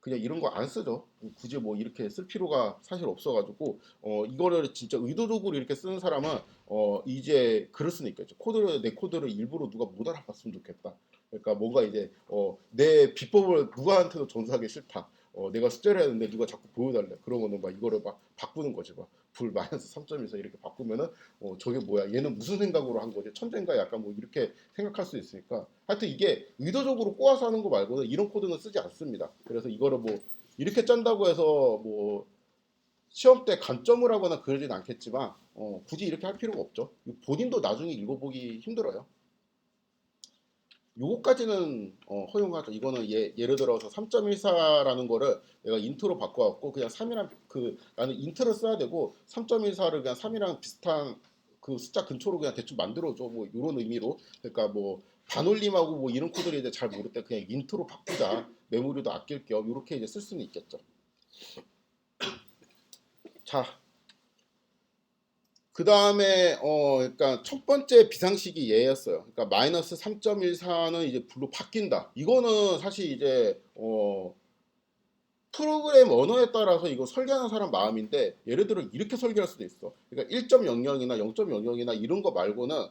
그냥 이런 거 안 쓰죠. 굳이 뭐 이렇게 쓸 필요가 사실 없어가지고 이거를 진짜 의도적으로 이렇게 쓰는 사람은 이제 그럴 수는 있겠죠. 내 코드를 일부러 누가 못 알아봤으면 좋겠다. 그러니까 뭔가 이제 내 비법을 누구한테도 전수하기 싫다. 내가 숙제를 했는데 누가 자꾸 보여달래. 그러면은 막 이거를 막 바꾸는 거지. 막 불 마이너스 3.14 이렇게 바꾸면은 저게 뭐야? 얘는 무슨 생각으로 한 거지? 천재인가? 약간 뭐 이렇게 생각할 수 있으니까 하여튼 이게 의도적으로 꼬아서 하는 거 말고는 이런 코드는 쓰지 않습니다. 그래서 이거를 뭐 이렇게 짠다고 해서 뭐 시험 때 간점을 하거나 그러진 않겠지만 굳이 이렇게 할 필요가 없죠. 본인도 나중에 읽어보기 힘들어요. 요거까지는 허용하죠. 이거는 예를 들어서 3.14라는 거를 내가 인트로 바꿔갖고 그냥 3이랑 나는 인트를 써야 되고 3.14를 그냥 3이랑 비슷한 그 숫자 근초로 그냥 대충 만들어줘. 뭐 이런 의미로. 그러니까 뭐 반올림하고 뭐 이런 코드를 이제 잘 모를 때 그냥 인트로 바꾸자. 메모리도 아낄 겸 이렇게 이제 쓸 수는 있겠죠. 자, 그 다음에 그러니까 첫 번째 비상식이 얘였어요. 그러니까 마이너스 3.14는 이제 불로 바뀐다. 이거는 사실 이제 프로그램 언어에 따라서 이거 설계하는 사람 마음인데 예를 들어 이렇게 설계할 수도 있어. 그러니까 1.00이나 0.00이나 이런 거 말고는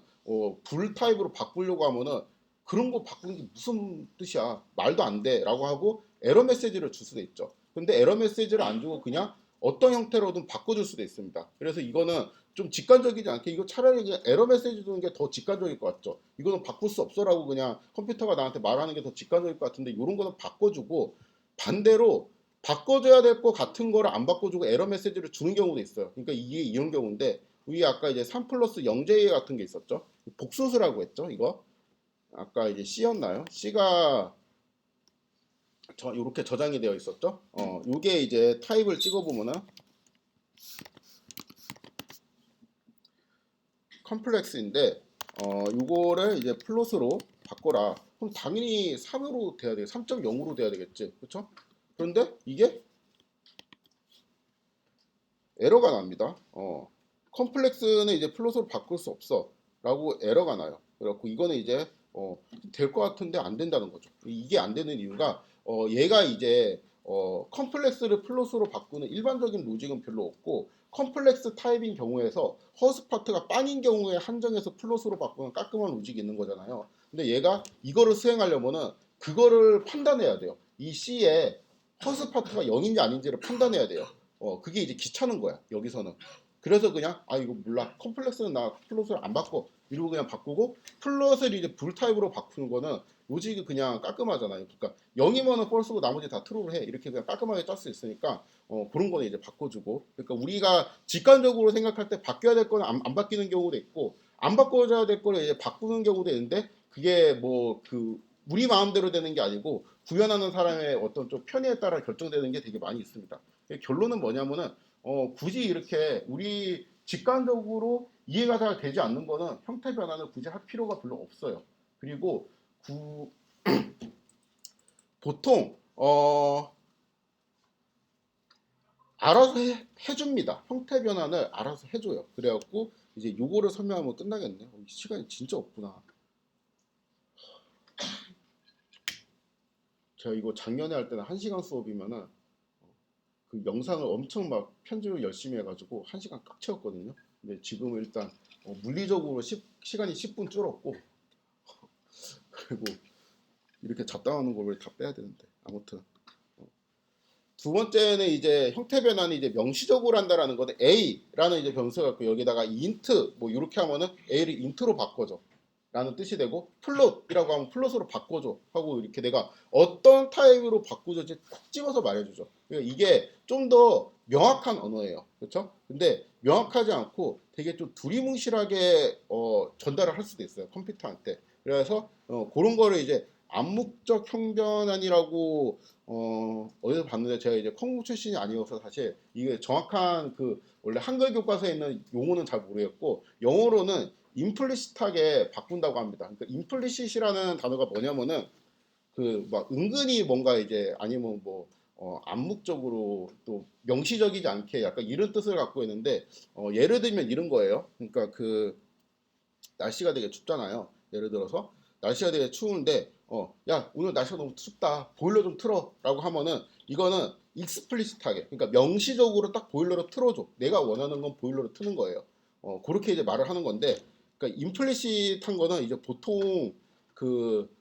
불 타입으로 바꾸려고 하면은 그런 거 바꾸는 게 무슨 뜻이야? 말도 안 돼라고 하고 에러 메시지를 줄 수도 있죠. 근데 에러 메시지를 안 주고 그냥 어떤 형태로든 바꿔줄 수도 있습니다. 그래서 이거는 좀 직관적이지 않게 이거 차라리 그냥 에러 메시지 주는 게 더 직관적일 것 같죠. 이거는 바꿀 수 없어라고 그냥 컴퓨터가 나한테 말하는 게 더 직관적일 것 같은데 이런 거는 바꿔주고 반대로 바꿔줘야 될 것 같은 거를 안 바꿔주고 에러 메시지를 주는 경우도 있어요. 그러니까 이게 이런 경우인데 우리 아까 이제 3 플러스 0j 같은 게 있었죠. 복수수라고 했죠. 이거 아까 이제 C였나요? C가 이렇게 저장이 되어 있었죠. 요게 이제 타입을 찍어보면은 컴플렉스인데 요거를 이제 플롯으로 바꿔라. 그럼 당연히 3으로 돼야 돼. 3.0으로 돼야 되겠지. 그렇죠? 그런데 이게 에러가 납니다. 컴플렉스는 이제 플롯으로 바꿀 수 없어 라고 에러가 나요. 그래갖고 이거는 이제 될 것 같은데 안 된다는 거죠. 이게 안 되는 이유가 얘가 이제 컴플렉스를 플롯으로 바꾸는 일반적인 로직은 별로 없고 컴플렉스 타입인 경우에서 허스 파트가 빵인 경우에 한정해서 플롯으로 바꾸는 깔끔한 로직이 있는 거잖아요. 근데 얘가 이거를 수행하려면은 그거를 판단해야 돼요. 이 C에 허스 파트가 0인지 아닌지를 판단해야 돼요. 그게 이제 귀찮은 거야 여기서는. 그래서 그냥 이거 몰라 컴플렉스는 나 플롯을 안 바꿔 이러고 그냥 바꾸고 플롯을 이제 불 타입으로 바꾸는 거는 로직이 그냥 깔끔하잖아요. 그러니까 0이면은 펄스고 나머지 다 트루로 해 이렇게 그냥 깔끔하게 짤 수 있으니까 그런 거는 이제 바꿔주고. 그러니까 우리가 직관적으로 생각할 때 바뀌어야 될 거는 안 바뀌는 경우도 있고 안 바꿔줘야 될 거를 이제 바꾸는 경우도 있는데 그게 뭐 우리 마음대로 되는 게 아니고 구현하는 사람의 어떤 좀 편의에 따라 결정되는 게 되게 많이 있습니다. 결론은 뭐냐면은 굳이 이렇게 우리 직관적으로 이해가 잘 되지 않는 거는 형태 변화는 굳이 할 필요가 별로 없어요. 그리고 보통 알아서 해줍니다. 형태 변환을 알아서 해줘요. 그래갖고 이제 요거를 설명하면 끝나겠네. 시간이 진짜 없구나. 제가 이거 작년에 할 때는 1시간 수업이면은 그 영상을 엄청 막 편집을 열심히 해가지고 1시간 꽉 채웠거든요. 근데 지금은 일단 물리적으로 시간이 10분 줄었고 그리고 이렇게 잡다하는 걸 다 빼야 되는데 아무튼 두 번째는 이제 형태 변환이 이제 명시적으로 한다라는 건데 A라는 이제 변수가 있고 여기다가 int 뭐 이렇게 하면은 A를 int로 바꿔줘 라는 뜻이 되고 플롯이라고 하면 플롯으로 바꿔줘 하고 이렇게 내가 어떤 타입으로 바꾸는지 콕 집어서 말해주죠. 그러니까 이게 좀 더 명확한 언어예요. 그렇죠? 근데 명확하지 않고 되게 좀 두리뭉실하게 전달을 할 수도 있어요. 컴퓨터한테. 그래서 그런 거를 이제 암묵적 형변환이라고 어디서 봤는데 제가 이제 컴공 출신이 아니어서 사실 이게 정확한 그 원래 한글 교과서에 있는 용어는 잘 모르겠고 영어로는 임플리시트하게 바꾼다고 합니다. 그러니까 임플리시트라는 단어가 뭐냐면은 그 막 은근히 뭔가 이제 아니면 뭐 암묵적으로 또 명시적이지 않게 약간 이런 뜻을 갖고 있는데 예를 들면 이런 거예요. 그러니까 그 날씨가 되게 춥잖아요. 예를 들어서 날씨가 되게 추운데 야 오늘 날씨가 너무 춥다 보일러 좀 틀어라고 하면은 이거는 익스플리시트하게 그러니까 명시적으로 딱 보일러를 틀어줘. 내가 원하는 건 보일러를 트는 거예요. 그렇게 이제 말을 하는 건데 그러니까 임플리시트한 거는 이제 보통 그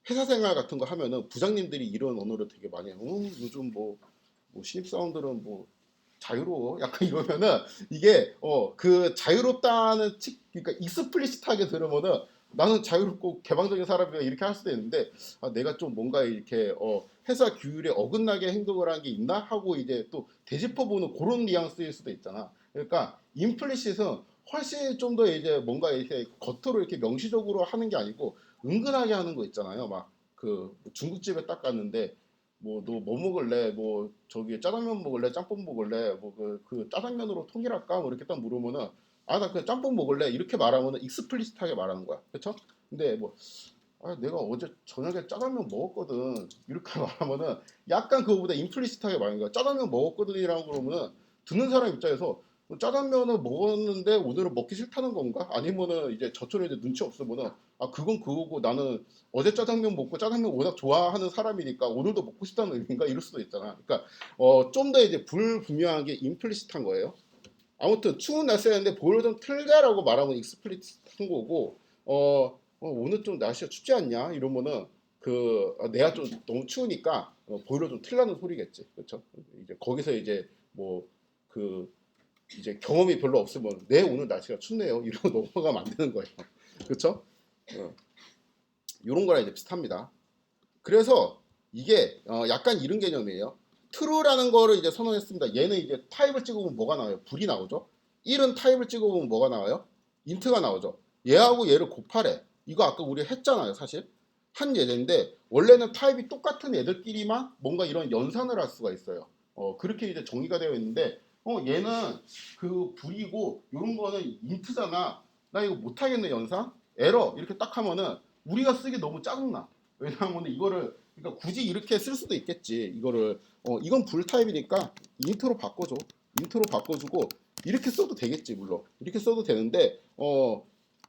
회사 생활 같은 거 하면은 부장님들이 이런 언어를 되게 많이 해요. 요즘 뭐 신입사원들은 뭐 자유로워 약간 이러면은 이게 그 자유롭다는 그러니까 익스플리시트하게 들으면은 나는 자유롭고 개방적인 사람이야 이렇게 할 수도 있는데 내가 좀 뭔가 이렇게 회사 규율에 어긋나게 행동을 한 게 있나 하고 이제 또 되짚어보는 그런 뉘앙스일 수도 있잖아. 그러니까 임플리시트는 훨씬 좀 더 이제 뭔가 이렇게 겉으로 이렇게 명시적으로 하는 게 아니고 은근하게 하는 거 있잖아요. 막 그 중국집에 딱 갔는데 뭐 너 뭐 먹을래? 뭐 저기 짜장면 먹을래? 짬뽕 먹을래? 뭐 그 짜장면으로 통일할까? 뭐 이렇게 딱 물으면은 나 그냥 짬뽕 먹을래? 이렇게 말하면은 익스플리시트하게 말하는 거야. 그렇죠? 근데 뭐 내가 어제 저녁에 짜장면 먹었거든. 이렇게 말하면은 약간 그거보다 임플리시트하게 말하는 거야. 짜장면 먹었거든이라고 그러면은 듣는 사람 입장에서 짜장면을 먹었는데 오늘은 먹기 싫다는 건가? 아니면은 이제 저처럼 이제 눈치 없으면은 그건 그거고 나는 어제 짜장면 먹고 짜장면 워낙 좋아하는 사람이니까 오늘도 먹고 싶다는 의미인가? 이럴 수도 있잖아. 그러니까 좀 더 이제 불분명하게 임플리시트한 거예요. 아무튼 추운 날씨였는데 보일러 좀 틀자라고 말하면 익스플리시트한 거고 오늘 좀 날씨가 춥지 않냐 이러면은 내가 좀 너무 추우니까 보일러 좀 틀라는 소리겠지. 그렇죠? 이제 거기서 이제 뭐 그 이제 경험이 별로 없으면 네 오늘 날씨가 춥네요 이러고 넘어가면 안 되는 거예요. 그렇죠? 이런 거랑 이제 비슷합니다. 그래서 이게 약간 이런 개념이에요. true라는 거를 이제 선언했습니다. 얘는 이제 타입을 찍어보면 뭐가 나와요? 불이 나오죠. 1은 타입을 찍어보면 뭐가 나와요? 인트가 나오죠. 얘하고 얘를 곱하래. 이거 아까 우리 했잖아요, 사실. 한 예제인데 원래는 타입이 똑같은 애들끼리만 뭔가 이런 연산을 할 수가 있어요. 그렇게 이제 정의가 되어 있는데 얘는 그 불이고 이런 거는 인트잖아. 나 이거 못하겠네 연산? 에러 이렇게 딱 하면은 우리가 쓰기 너무 짜증나. 왜냐하면 이거를 그러니까 굳이 이렇게 쓸 수도 있겠지. 이거를 이건 불 타입이니까 인트로 바꿔줘. 인트로 바꿔주고 이렇게 써도 되겠지 물론. 이렇게 써도 되는데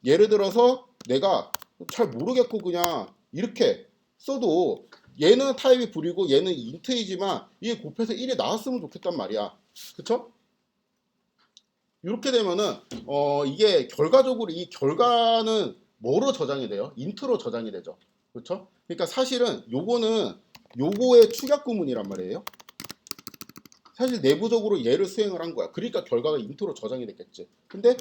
예를 들어서 내가 잘 모르겠고 그냥 이렇게 써도 얘는 타입이 불이고 얘는 인트이지만 이게 곱해서 1이 나왔으면 좋겠단 말이야. 그쵸? 이렇게 되면은 이게 결과적으로 이 결과는 뭐로 저장이 돼요? 인트로 저장이 되죠. 그렇죠? 그러니까 사실은 요거는 요거의 축약 구문이란 말이에요. 사실 내부적으로 얘를 수행을 한 거야. 그러니까 결과가 인트로 저장이 됐겠지. 근데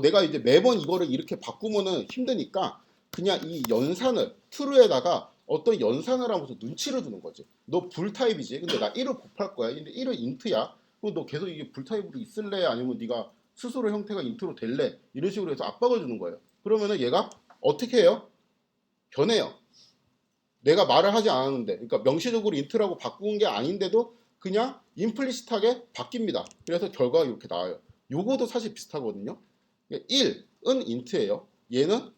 내가 이제 매번 이거를 이렇게 바꾸면은 힘드니까 그냥 이 연산을 true에다가 어떤 연산을 하면서 눈치를 주는 거지. 너 불 타입이지. 근데 나 1을 곱할 거야. 근데 1은 인트야. 그럼 너 계속 이게 불 타입으로 있을래? 아니면 네가 스스로 형태가 인트로 될래? 이런 식으로 해서 압박을 주는 거예요. 그러면은 얘가 어떻게 해요? 변해요. 내가 말을 하지 않았는데, 그러니까 명시적으로 인트라고 바꾼 게 아닌데도 그냥 임플리시트하게 바뀝니다. 그래서 결과가 이렇게 나와요. 요거도 사실 비슷하거든요. 1은 인트예요. 얘는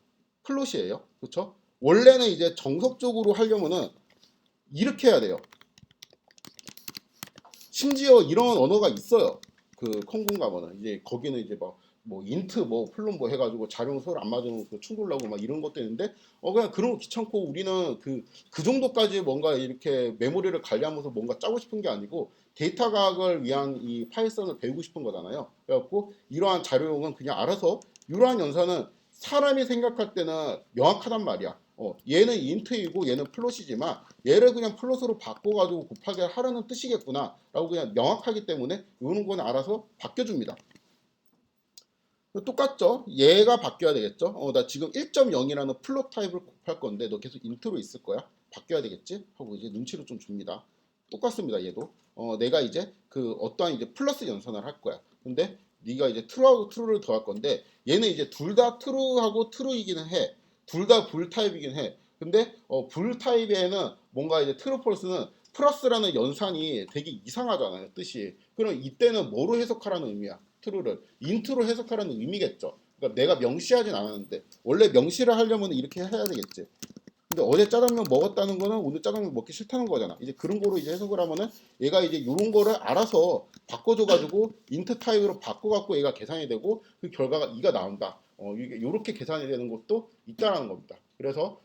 플롯이에요. 그렇죠? 원래는 이제 정석적으로 하려면은 이렇게 해야 돼요. 심지어 이런 언어가 있어요. 그 콩군 가면은 이제 거기는 이제 뭐 인트 뭐 플롯 뭐 해가지고 자료는 서로 안 맞으면 그 충돌나고 막 이런 것도 있는데 그냥 그런 거 귀찮고 우리는 그 정도까지 뭔가 이렇게 메모리를 관리하면서 뭔가 짜고 싶은 게 아니고 데이터 과학을 위한 이 파이썬을 배우고 싶은 거잖아요. 그래갖고 이러한 자료용은 그냥 알아서 이러한 연산은 사람이 생각할 때는 명확하단 말이야. 얘는 인트이고 얘는 플롯이지만 얘를 그냥 플롯으로 바꿔가지고 곱하기 하라는 뜻이겠구나 라고 그냥 명확하기 때문에 이런 건 알아서 바뀌어줍니다. 똑같죠? 얘가 바뀌어야 되겠죠? 나 지금 1.0이라는 플롯 타입을 곱할 건데 너 계속 인트로 있을 거야? 바뀌어야 되겠지? 하고 이제 눈치를 좀 줍니다. 똑같습니다. 얘도 내가 이제 그 어떠한 이제 플러스 연산을 할 거야. 근데 네가 이제 true하고 true를 더할 건데 얘는 이제 둘 다 true하고 true이기는 해. 둘 다 불 타입이긴 해. 근데 불 타입에는 뭔가 이제 트루폴스는 플러스라는 연산이 되게 이상하잖아요, 뜻이. 그럼 이때는 뭐로 해석하라는 의미야? 트루를 인트로 해석하라는 의미겠죠. 그러니까 내가 명시하진 않았는데 원래 명시를 하려면 이렇게 해야 되겠지. 근데 어제 짜장면 먹었다는 거는 오늘 짜장면 먹기 싫다는 거잖아. 이제 그런 거로 이제 해석을 하면은 얘가 이제 이런 거를 알아서 바꿔줘가지고 인트 타입으로 바꿔갖고 얘가 계산이 되고 그 결과가 2가 나온다. 이게 이렇게 계산이 되는 것도 있다라는 겁니다. 그래서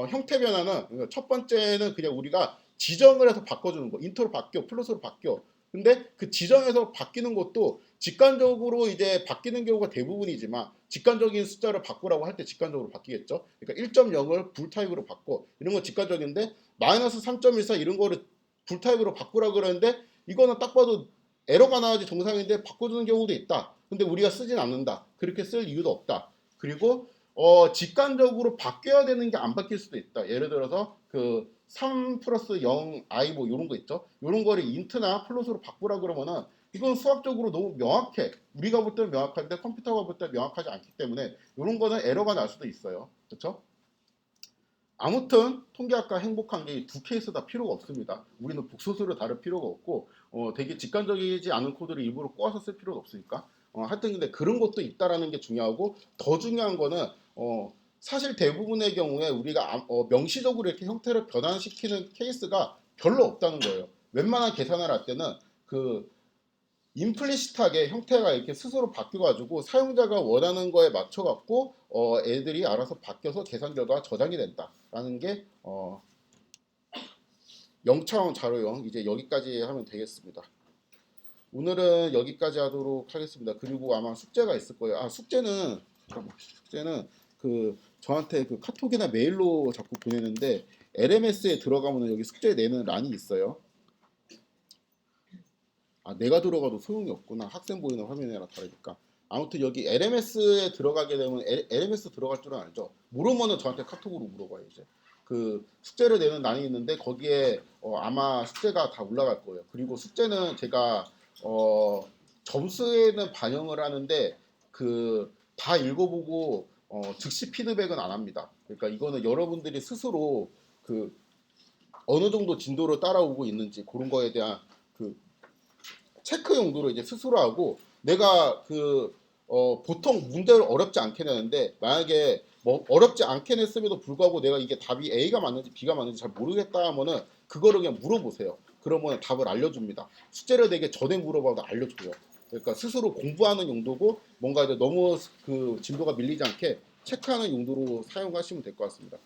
형태 변화는 그러니까 첫 번째는 그냥 우리가 지정을 해서 바꿔주는 거. 인트로 바뀌어, 플러스로 바뀌어. 근데 그 지정에서 바뀌는 것도 직관적으로 이제 바뀌는 경우가 대부분이지만 직관적인 숫자를 바꾸라고 할 때 직관적으로 바뀌겠죠. 그러니까 1.0을 불 타입으로 바꿔. 이런 건 직관적인데 마이너스 3.14 이런 거를 불 타입으로 바꾸라 그러는데 이거는 딱 봐도 에러가 나야지 정상인데 바꿔주는 경우도 있다. 근데 우리가 쓰진 않는다. 그렇게 쓸 이유도 없다. 그리고 직관적으로 바뀌어야 되는 게 안 바뀔 수도 있다. 예를 들어서 그 3 플러스 0 i 뭐 이런 거 있죠. 이런 거를 인트나 플롯으로 바꾸라 그러면은 이건 수학적으로 너무 명확해. 우리가 볼 때는 명확한데 컴퓨터가 볼 때 명확하지 않기 때문에 이런 거는 에러가 날 수도 있어요. 그렇죠? 아무튼 통계학과 행복한 게 두 케이스 다 필요가 없습니다. 우리는 복소수를 다룰 필요가 없고 되게 직관적이지 않은 코드를 일부러 꼬아서 쓸 필요가 없으니까 하여튼 근데 그런 것도 있다라는 게 중요하고 더 중요한 거는 사실 대부분의 경우에 우리가 명시적으로 이렇게 형태를 변환시키는 케이스가 별로 없다는 거예요. 웬만한 계산을 할 때는 그 임플리시트하게 형태가 이렇게 스스로 바뀌어가지고 사용자가 원하는 거에 맞춰갖고 애들이 알아서 바뀌어서 계산 결과가 저장이 된다라는 게 0차원 자료형 이제 여기까지 하면 되겠습니다. 오늘은 여기까지 하도록 하겠습니다. 그리고 아마 숙제가 있을 거예요. 숙제는 그 저한테 그 카톡이나 메일로 자꾸 보내는데 LMS에 들어가면 여기 숙제 내는 란이 있어요. 내가 들어가도 소용이 없구나. 학생 보이는 화면이랑 다르니까. 아무튼 여기 LMS에 들어가게 되면 LMS 들어갈 줄은 알죠. 모르면은 저한테 카톡으로 물어봐요. 이제 그 숙제를 내는 난이 있는데 거기에 아마 숙제가 다 올라갈 거예요. 그리고 숙제는 제가 점수에는 반영을 하는데 그 다 읽어보고 즉시 피드백은 안 합니다. 그러니까 이거는 여러분들이 스스로 그 어느 정도 진도를 따라오고 있는지 그런 거에 대한 그 체크 용도로 이제 스스로 하고 내가 보통 문제를 어렵지 않게 내는데 만약에 뭐 어렵지 않게 냈음에도 불구하고 내가 이게 답이 A가 맞는지 B가 맞는지 잘 모르겠다 하면은 그거를 그냥 물어보세요. 그러면 답을 알려줍니다. 숙제를 내게 전에 물어봐도 알려줘요. 그러니까 스스로 공부하는 용도고 뭔가 이제 너무 그 진도가 밀리지 않게 체크하는 용도로 사용하시면 될 것 같습니다.